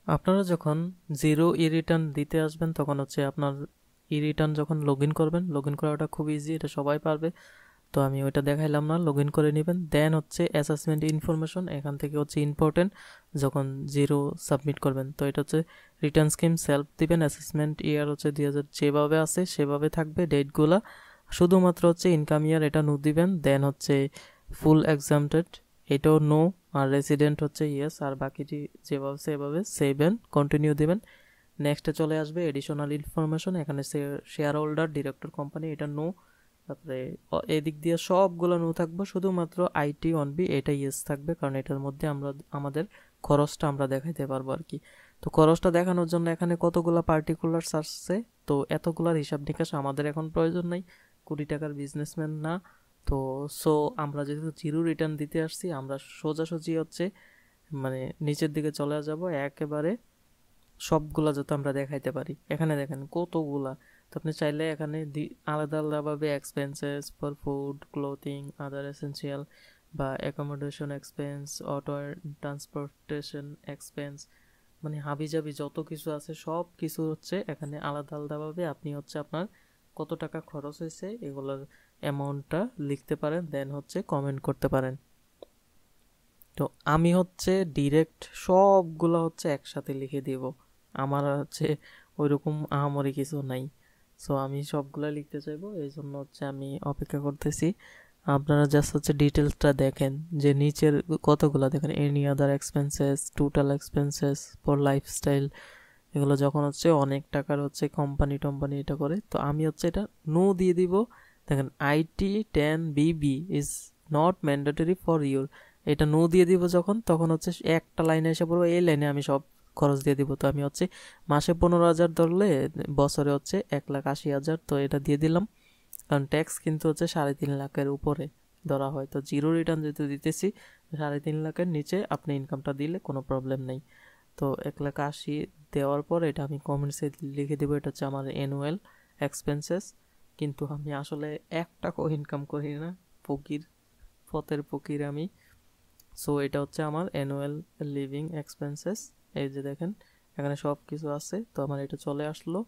আপনারা যখন জিরো ই রিটার্ন দিতে আসবেন তখন হচ্ছে আপনার ই রিটার্ন যখন লগ ইন করবেন, লগ ইন করাটা খুব ইজি, এটা সবাই পারবে। তো আমি ওইটা দেখাইলাম না, লগ ইন করে নেবেন। দেন হচ্ছে অ্যাসেসমেন্ট ইনফরমেশন, এখান থেকে হচ্ছে ইম্পর্টেন্ট যখন জিরো সাবমিট করবেন। তো এটা হচ্ছে রিটার্ন স্কিম সেলফ দিবেন, অ্যাসেসমেন্ট ইয়ার হচ্ছে 2000 যেভাবে আছে সেভাবে থাকবে ডেটগুলা, শুধুমাত্র হচ্ছে ইনকাম ইয়ার এটা নো দিবেন। দেন হচ্ছে ফুল এক্সামটেড, এটাও নো। আর রেসিডেন্ট হচ্ছে ইয়েস, আর বাকিটি যেভাবে সেভাবে সেভেন কন্টিনিউ দিবেন। নেক্সটে চলে আসবে এডিশনাল ইনফরমেশন, এখানে শেয়ার হোল্ডার ডিরেক্টর কোম্পানি এটা নো। তারপরে এদিক দিয়ে সবগুলো নো থাকবে, শুধুমাত্র আইটি অন বি এটা ইয়েস থাকবে, কারণ এটার মধ্যে আমরা আমাদের খরচটা আমরা দেখাইতে পারবো আর কি। তো খরচটা দেখানোর জন্য এখানে কতগুলো পার্টিকুলার আসছে, তো এতগুলার হিসাব নিকাশ আমাদের এখন প্রয়োজন নাই, কোটি টাকার বিজনেসম্যান না। তো সো আমরা যেহেতু জিরো রিটার্ন দিতে আসছি, আমরা সোজাসুজি হচ্ছে মানে নিচের দিকে চলে যাব একেবারে, সবগুলা যাতে আমরা দেখাইতে পারি। এখানে দেখেন কতগুলা। তো আপনি চাইলে এখানে আলাদা আলাদাভাবে expenses for food, clothing, other essential বা accommodation expense, auto transportation expense, মানে হাবিজাবি যত কিছু আছে সব কিছু হচ্ছে এখানে আলাদা আলাদাভাবে আপনি হচ্ছে আপনার কত টাকা খরচ হয়েছে এগুলোর অ্যামাউন্টটা লিখতে পারেন, দেন হচ্ছে কমেন্ট করতে পারেন। তো আমি হচ্ছে ডিরেক্ট সবগুলো হচ্ছে একসাথে লিখে দিব, আমার হচ্ছে ওইরকম আহামরি কিছু নাই। সো আমি সবগুলো লিখতে চাইবো, এই জন্য হচ্ছে আমি অপেক্ষা করতেছি। আপনারা জাস্ট হচ্ছে ডিটেলসটা দেখেন, যে নিচের কতগুলো দেখেন, any other expenses, total expenses for lifestyle, এগুলো যখন হচ্ছে অনেক টাকার হচ্ছে কোম্পানি টম্পানি এটা করে, তো আমি হচ্ছে এটা নো দিয়ে দিব। দেখেন IT 10 BB is not mandatory for your, এটা নো দিয়ে দিব যখন, তখন হচ্ছে একটা লাইনে এসে পড়বো, এই লাইনে আমি সব খরচ দিয়ে দিব। তো আমি হচ্ছে মাসে 15,000 ধরলে বছরে হচ্ছে 1,80,000, তো এটা দিয়ে দিলাম। কারণ ট্যাক্স কিন্তু হচ্ছে 3.5 লাখের উপরে ধরা হয়, তো জিরো রিটার্ন যেহেতু দিতেছি 3.5 লাখের নিচে আপনি ইনকামটা দিলে কোনো প্রবলেম নেই। তো 1,80,000 দেওয়ার পর এটা আমি কমেন্টসে লিখে দেবো, এটা হচ্ছে আমার অ্যানুয়াল এক্সপেন্সেস। কিন্তু আমি আসলে 1 টাকাও ইনকাম করি না, ফকির, পথের ফকির আমি। সো এটা হচ্ছে আমার অ্যানুয়াল লিভিং এক্সপেন্সেস। এই যে দেখেন এখানে সব কিছু আছে, তো আমার এটা চলে আসলো।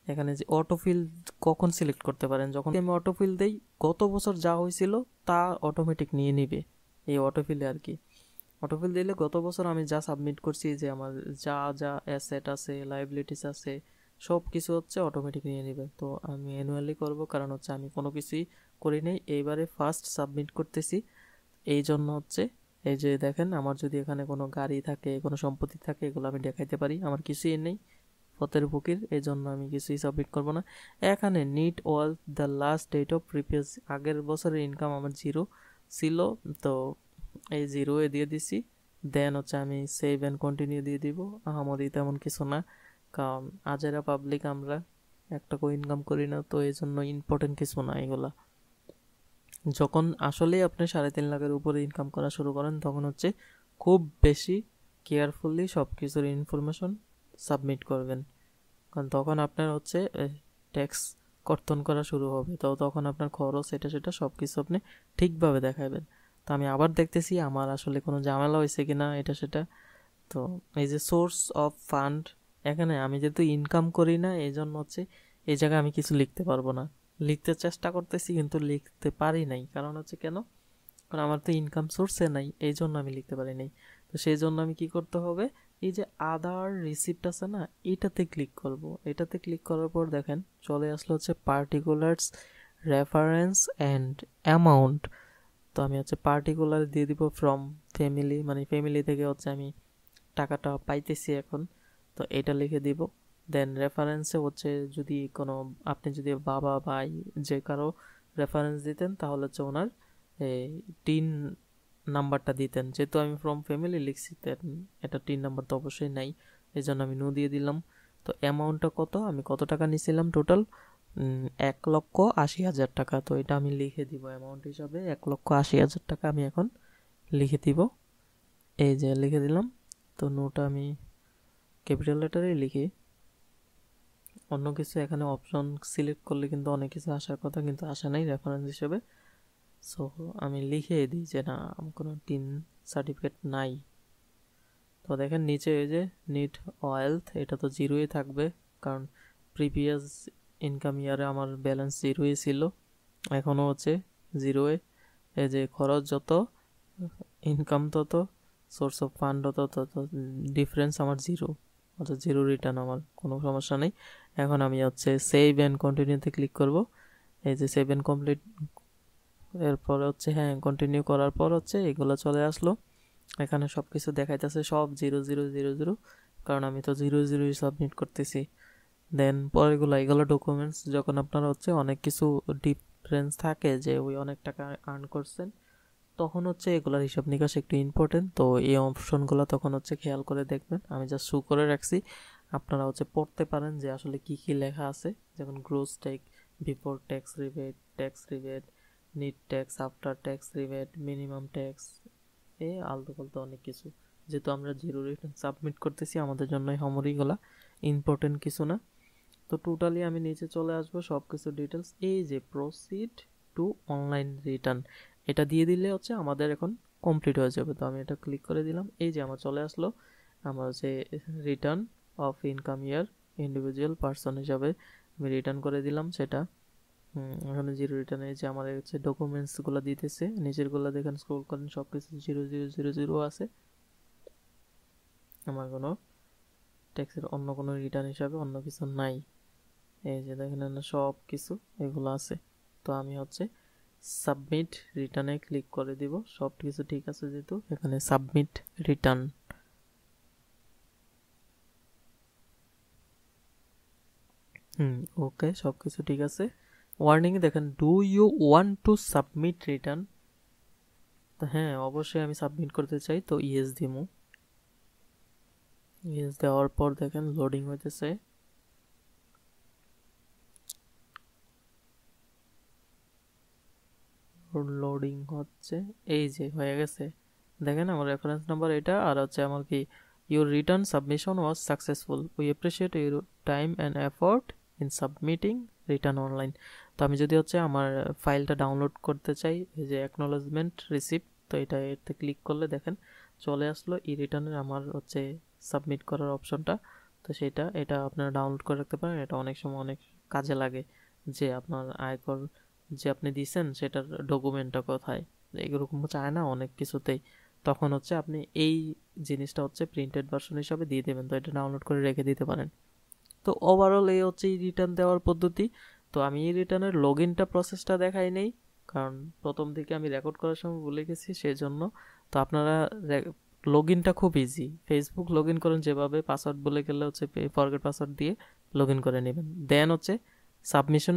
এখানে যে অটোফিল কখন সিলেক্ট করতে পারেন, যখন আমি অটোফিল দেই গত বছর যা হয়েছিল তা অটোমেটিক নিয়ে নিবে এই অটোফিলে আর কি। অটোফিল দিলে গত বছর আমি যা সাবমিট করছি, যে আমার যা যা অ্যাসেট আছে, লাইবিলিটিস আছে, সব কিছু হচ্ছে অটোমেটিক নিয়ে নেবে। তো আমি অ্যানুয়ালি করব, কারণ হচ্ছে আমি কোনো কিছুই করি নাই, এইবারে ফার্স্ট সাবমিট করতেছি। এই জন্য হচ্ছে এই যে দেখেন আমার যদি এখানে কোনো গাড়ি থাকে, কোনো সম্পত্তি থাকে, এগুলো আমি দেখাইতে পারি, আমার কিছুই নেই, পথের বুকির, এই জন্য আমি কিছুই সাবমিট করব না। এখানে need all the last date of previous, আগের বছরের ইনকাম আমার জিরো ছিল, তো এই জিরো এ দিয়ে দিছি। দেন হচ্ছে আমি সেভ অ্যান্ড কন্টিনিউ দিয়ে দিব, আহামরি তেমন কিছু না, কারণ আজেরা পাবলিক আমরা, একটা করে ইনকাম করি না, তো এই জন্য ইম্পর্টেন্ট কিছু না এগুলা। যখন আসলেই আপনি 3.5 লাখের উপরে ইনকাম করা শুরু করেন, তখন হচ্ছে খুব বেশি কেয়ারফুলি সব কিছুর ইনফরমেশন সাবমিট করবেন, কারণ তখন আপনার হচ্ছে ট্যাক্স কর্তন করা শুরু হবে, তো তখন আপনার খরচ এটা সেটা সব কিছু আপনি ঠিকভাবে দেখাবেন। তো আমি আবার দেখতেছি আমার আসলে কোনো ঝামেলা হয়েছে কিনা এটা সেটা। তো এই যে সোর্স অফ ফান্ড, এখানে আমি যেহেতু ইনকাম করি না এই জন্য হচ্ছে এই জায়গায় আমি কিছু লিখতে পারবো না। লিখতে চেষ্টা করতেছি কিন্তু লিখতে পারি নাই, কারণ হচ্ছে কেন, কারণ আমার তো ইনকাম সোর্সে নাই, এই জন্য আমি লিখতে পারি নাই। তো সেই জন্য আমি কি করতে হবে, এই যে আদার রিসিপ্ট আছে না, এটাতে ক্লিক করব। এটাতে ক্লিক করার পর দেখেন চলে আসলো হচ্ছে পার্টিকুলার্স, রেফারেন্স অ্যান্ড অ্যামাউন্ট। তো আমি হচ্ছে পার্টিকুলার দিয়ে দিব ফ্রম ফ্যামিলি, মানে ফ্যামিলি থেকে হচ্ছে আমি টাকাটা পাইতেছি এখন, তো এটা লিখে দিব। দেন রেফারেন্সে হচ্ছে যদি কোনো, আপনি যদি বাবা ভাই যে কারো রেফারেন্স দিতেন তাহলে হচ্ছে ওনার এই টিন নাম্বারটা দিতেন, যেহেতু আমি ফ্রম ফ্যামিলি লিখছি দেন এটা টিন নাম্বার তো অবশ্যই নাই, এই জন্য আমি নো দিয়ে দিলাম। তো অ্যামাউন্টটা কত, আমি কত টাকা নিছিলাম টোটাল, 1,80,000 টাকা, তো এটা আমি লিখে দিব অ্যামাউন্ট হিসাবে, 1,80,000 টাকা আমি এখন লিখে দিব। এই যে লিখে দিলাম। তো নোটা আমি ক্যাপিটাল লেটারেই লিখি, অন্য কিছু এখানে অপশন সিলেক্ট করলে কিন্তু অনেক কিছু আসার কথা কিন্তু আসে নাই রেফারেন্স হিসেবে। সো আমি লিখে দিই যে না আমার কোনো টিন সার্টিফিকেট নাই। তো তো দেখেন নিচে এই যে নিট ওয়েলথ, এটা তো জিরোই থাকবে, কারণ প্রিভিয়াস ইনকাম ইয়ারে আমার ব্যালেন্স জিরোই ছিল, এখনও হচ্ছে জিরোয়ে। এই যে খরচ যত, ইনকাম তত, সোর্স অফ ফান্ড তত, ডিফারেন্স আমার জিরো, অর্থাৎ জিরো রিটার্ন, আমার কোনো সমস্যা নেই। এখন আমি হচ্ছে সেভ অ্যান্ড কন্টিনিউতে ক্লিক করব। এই যে সেভ অ্যান্ড কমপ্লিট, এরপর হচ্ছে হ্যাঁ কন্টিনিউ করার পর হচ্ছে এগুলো চলে আসলো। এখানে সব কিছু দেখাইতেছে সব 0 0 0 0, কারণ আমি তো 0 0 সাবমিট করতেছি। দেন পরেরগুলো এগুলো ডকুমেন্টস, যখন আপনারা হচ্ছে অনেক কিছু ডিফারেন্স থাকে যে ওই অনেক টাকা আর্ন করছেন, তখন হচ্ছে এগুলোর হিসাব নিকাশ একটু ইম্পর্টেন্ট। তো এই অপশনগুলো তখন হচ্ছে খেয়াল করে দেখবেন, আমি জাস্ট শু করে রাখছি, আপনারা হচ্ছে পড়তে পারেন যে আসলে কি কি লেখা আছে। যেমন gross tax, before tax rebate, net tax, after tax rebate, minimum tax, এ আলতু ফালতু অনেক কিছু। যেহেতু আমরা জিরো রিটার্ন সাবমিট করতেছি, আমাদের জন্য হমরিগুলা ইম্পর্টেন্ট কিছু না। তো টোটালি আমি নিচে চলে আসবো, সব কিছু ডিটেলস, এই যে প্রসিড টু অনলাইন রিটার্ন, এটা দিয়ে দিলে হচ্ছে আমাদের এখন কমপ্লিট হয়ে যাবে। তো আমি এটা ক্লিক করে দিলাম, এই যে আমার চলে আসলো আমার হচ্ছে return of income year individual person হিসাবে আমি রিটার্ন করে দিলাম সেটা। এখানে জিরো রিটার্নে যে আমার হচ্ছে ডকুমেন্টসগুলো দিতেছে, নিচেরগুলো দেখেন স্ক্রল করেন, সব কিছু 0 0 0 0 আছে। আমার কোনো ট্যাক্সের অন্য কোনো রিটার্ন হিসাবে অন্য কিছু নাই। এই যে দেখেন না সব কিছু এগুলো আছে। তো আমি হচ্ছে সাবমিট রিটার্নে ক্লিক করে দিব, সব কিছু ঠিক আছে যেহেতু, এখানে সাবমিট রিটার্ন। ওকে, সব কিছু ঠিক আছে। ওয়ার্নিং দেখেন, do you want to submit return, তো হ্যাঁ অবশ্যই আমি সাবমিট করতে চাই, তো ইয়েস দিমু। ইয়েস দেওয়ার পর দেখেন লোডিং হইতেছে। লোডিং হচ্ছে, এই যে হয়ে গেছে। দেখেন আমার রেফারেন্স নাম্বার এটা, আর হচ্ছে আমার কি your return submission was successful, we appreciate your time and effort in submitting return online. তো আমি যদি হচ্ছে আমার ফাইলটা ডাউনলোড করতে চাই, এই যে অ্যাকনোলেজমেন্ট রিসিপ্ট, তো এতে ক্লিক করলে দেখেন চলে আসলো ই রিটার্নের আমার হচ্ছে সাবমিট করার অপশনটা। তো এটা আপনারা ডাউনলোড করে রাখতে পারেন, এটা অনেক সময় অনেক কাজে লাগে, যে আপনার আয়কর যে আপনি দিছেন সেটার ডকুমেন্টটা কোথায়, এরকম চায় না অনেক কিছুতেই, তখন হচ্ছে আপনি এই জিনিসটা হচ্ছে প্রিন্টেড ভার্সন হিসাবে দিয়ে দেবেন, তো এটা ডাউনলোড করে রেখে দিতে পারেন। তো ওভারঅল এই হচ্ছে এই রিটার্ন দেওয়ার পদ্ধতি। তো আমি এই রিটার্নের লগ ইনটা প্রসেসটা দেখাই নেই, কারণ প্রথম দিকে আমি রেকর্ড করার সময় ভুলে গেছি সেই জন্য। তো আপনারা লগ ইনটা খুব ইজি, ফেসবুক লগ ইন করেন যেভাবে, পাসওয়ার্ড বলে গেলে হচ্ছে ফরগেট পাসওয়ার্ড দিয়ে লগ ইন করে নেবেন, দেন হচ্ছে সাবমিশনে